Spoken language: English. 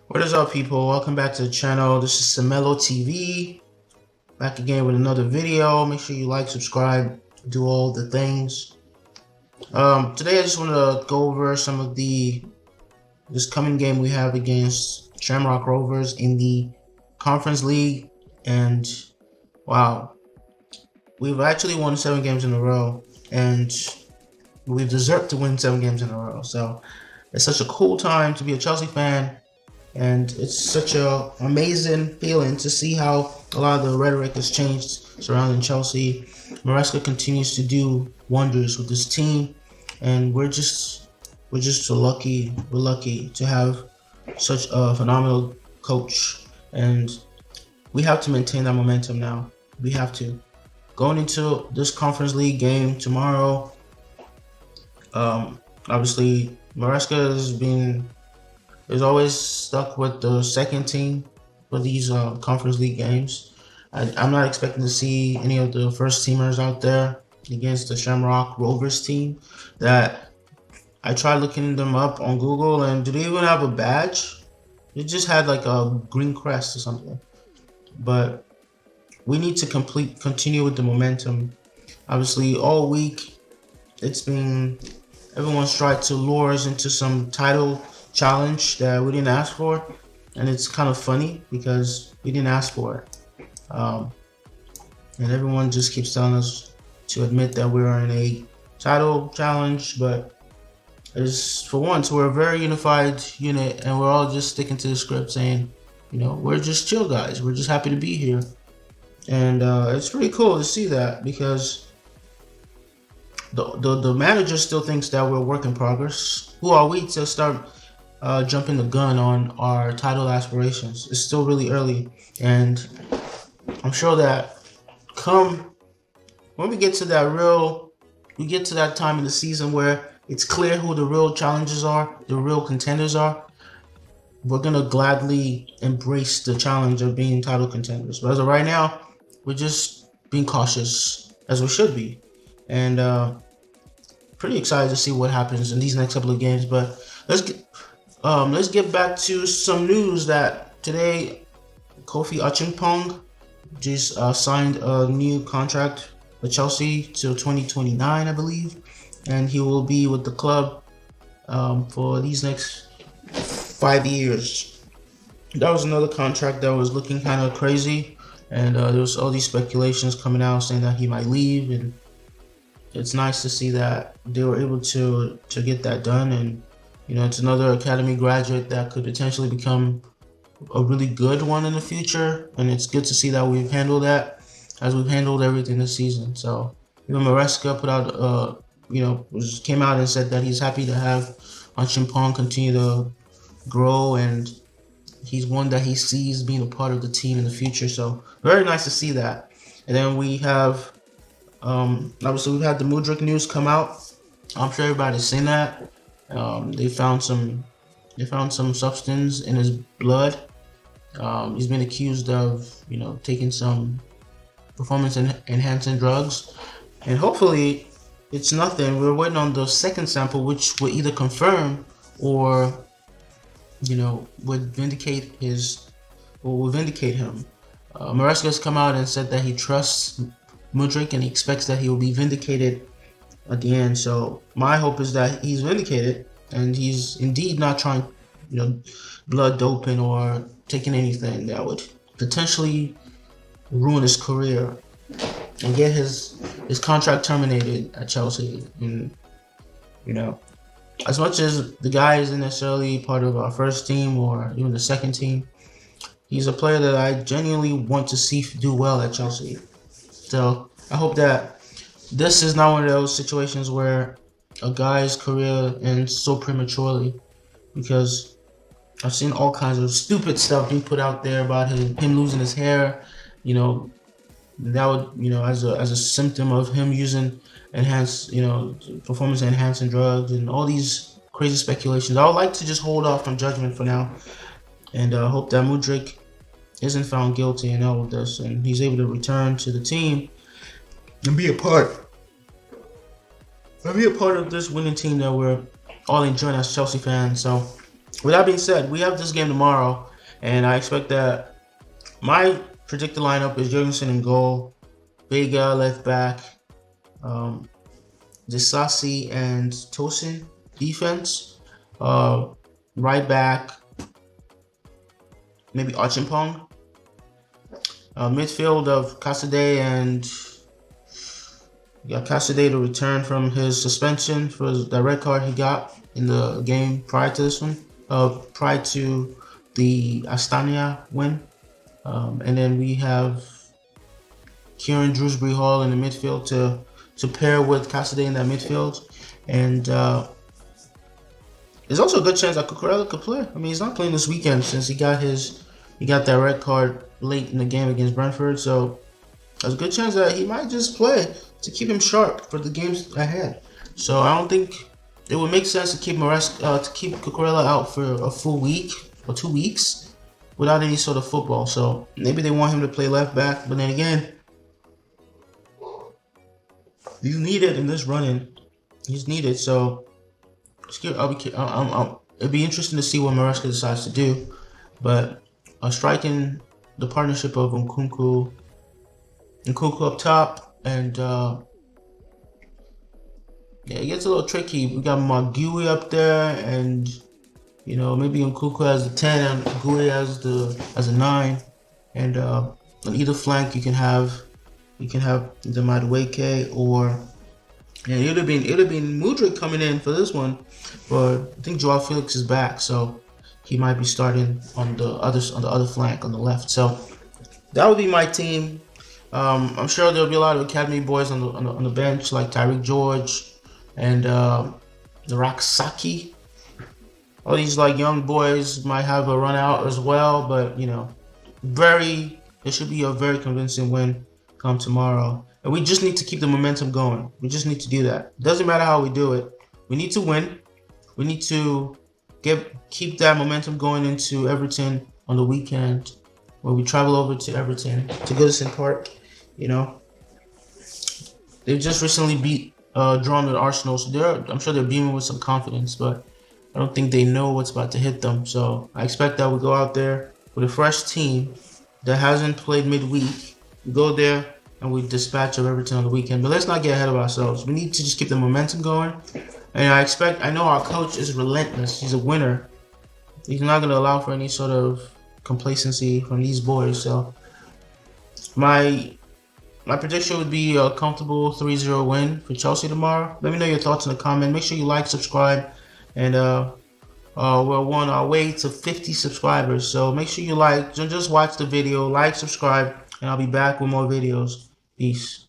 What is up, people? Welcome back to the channel. This is Samelo TV, back again with another video. Make sure you like, subscribe, do all the things. Today I just want to go over some of this coming game we have against Shamrock Rovers in the Conference League, and wow, we've actually won 7 games in a row, and we've deserved to win 7 games in a row. So it's such a cool time to be a Chelsea fan. And it's such an amazing feeling to see how a lot of the rhetoric has changed surrounding Chelsea. Maresca continues to do wonders with this team, and we're just so lucky. We're lucky to have such a phenomenal coach, and we have to maintain that momentum now. We have to. Going into this Conference League game tomorrow, obviously Maresca is always stuck with the second team for these Conference League games. I'm not expecting to see any of the first teamers out there against the Shamrock Rovers team. That I tried looking them up on Google, and do they even have a badge? It just had like a green crest or something. But we need to continue with the momentum. Obviously, all week everyone's tried to lure us into some title challenge that we didn't ask for, and it's kind of funny because we didn't ask for it, and everyone just keeps telling us to admit that we're in a title challenge. But for once, we're a very unified unit, and we're all just sticking to the script, saying, we're just chill guys, we're just happy to be here. And it's pretty cool to see that, because the manager still thinks that we're a work in progress. Who are we to start jumping the gun on our title aspirations? It's still really early, and I'm sure that when we get to that time in the season where it's clear who the real challengers are, the real contenders are, we're gonna gladly embrace the challenge of being title contenders. But as of right now, we're just being cautious, as we should be, and pretty excited to see what happens in these next couple of games. But let's get back to some news that today Kofi Achimpong just signed a new contract with Chelsea till 2029, I believe, and he will be with the club for these next 5 years. That was another contract that was looking kind of crazy, and there was all these speculations coming out saying that he might leave, and it's nice to see that they were able to get that done. And it's another academy graduate that could potentially become a really good one in the future, and it's good to see that we've handled that as we've handled everything this season. So even Maresca put out, came out and said that he's happy to have Achimpong continue to grow, and he's one that he sees being a part of the team in the future. So very nice to see that. And then we have, obviously we've had the Mudryk news come out. I'm sure everybody's seen that. They found some substance in his blood. He's been accused of, taking some performance enhancing drugs, and hopefully it's nothing. We're waiting on the second sample, which will either confirm or, would vindicate him. Maresca has come out and said that he trusts Mudryk, and he expects that he will be vindicated at the end. So my hope is that he's vindicated and he's indeed not trying, blood doping or taking anything that would potentially ruin his career and get his contract terminated at Chelsea. And as much as the guy isn't necessarily part of our first team or even the second team, he's a player that I genuinely want to see do well at Chelsea. So I hope that this is not one of those situations where a guy's career ends so prematurely, because I've seen all kinds of stupid stuff being put out there about him losing his hair. That would, as a symptom of him using performance enhancing drugs and all these crazy speculations. I would like to just hold off on judgment for now, and hope that Mudryk isn't found guilty in all of this, and he's able to return to the team and be a part of this winning team that we're all enjoying as Chelsea fans. So With that being said, we have this game tomorrow, and I expect that my predicted lineup is Jurgensen in goal, Vega left back, um, Disasi and Tosin defense, uh, right back, maybe Achimpong, midfield of Casade, and you got Casade to return from his suspension for the red card he got in the game prior to this one, prior to the Astana win. And then we have Kieran Drewsbury Hall in the midfield to pair with Casade in that midfield. And there's also a good chance that Cucurella could play. I mean, he's not playing this weekend since he got that red card late in the game against Brentford. So there's a good chance that he might just play to keep him sharp for the games ahead. So I don't think it would make sense to keep Cucurella out for a full week or 2 weeks without any sort of football. So maybe they want him to play left back, but then again, he's needed in this run-in. He's needed. So it'd be interesting to see what Maresca decides to do. But striking the partnership of Nkunku up top, and it gets a little tricky. We got Magui up there, and maybe Nkunku has the 10 and Gui as a 9, and on either flank you can have either Madueke or it would have been Mudryk coming in for this one, but I think Joao Felix is back, so he might be starting on the other flank on the left. So that would be my team. I'm sure there'll be a lot of academy boys on the bench like Tyreek George and Raksaki. All these young boys might have a run out as well, but it should be a very convincing win come tomorrow. And we just need to keep the momentum going. We just need to do that. It doesn't matter how we do it. We need to win. We need to keep that momentum going into Everton on the weekend, where we travel over to Everton, to Goodison Park. They've just recently drawn with Arsenal, so I'm sure they're beaming with some confidence, but I don't think they know what's about to hit them. So I expect that we go out there with a fresh team that hasn't played midweek. We go there and we dispatch of Everton on the weekend. But let's not get ahead of ourselves. We need to just keep the momentum going. And I know our coach is relentless. He's a winner. He's not going to allow for any sort of complacency from these boys. So my prediction would be a comfortable 3-0 win for Chelsea tomorrow. Let me know your thoughts in the comment. Make sure you like, subscribe, and we're on our way to 50 subscribers. So make sure you don't just watch the video, like, subscribe, and I'll be back with more videos. Peace.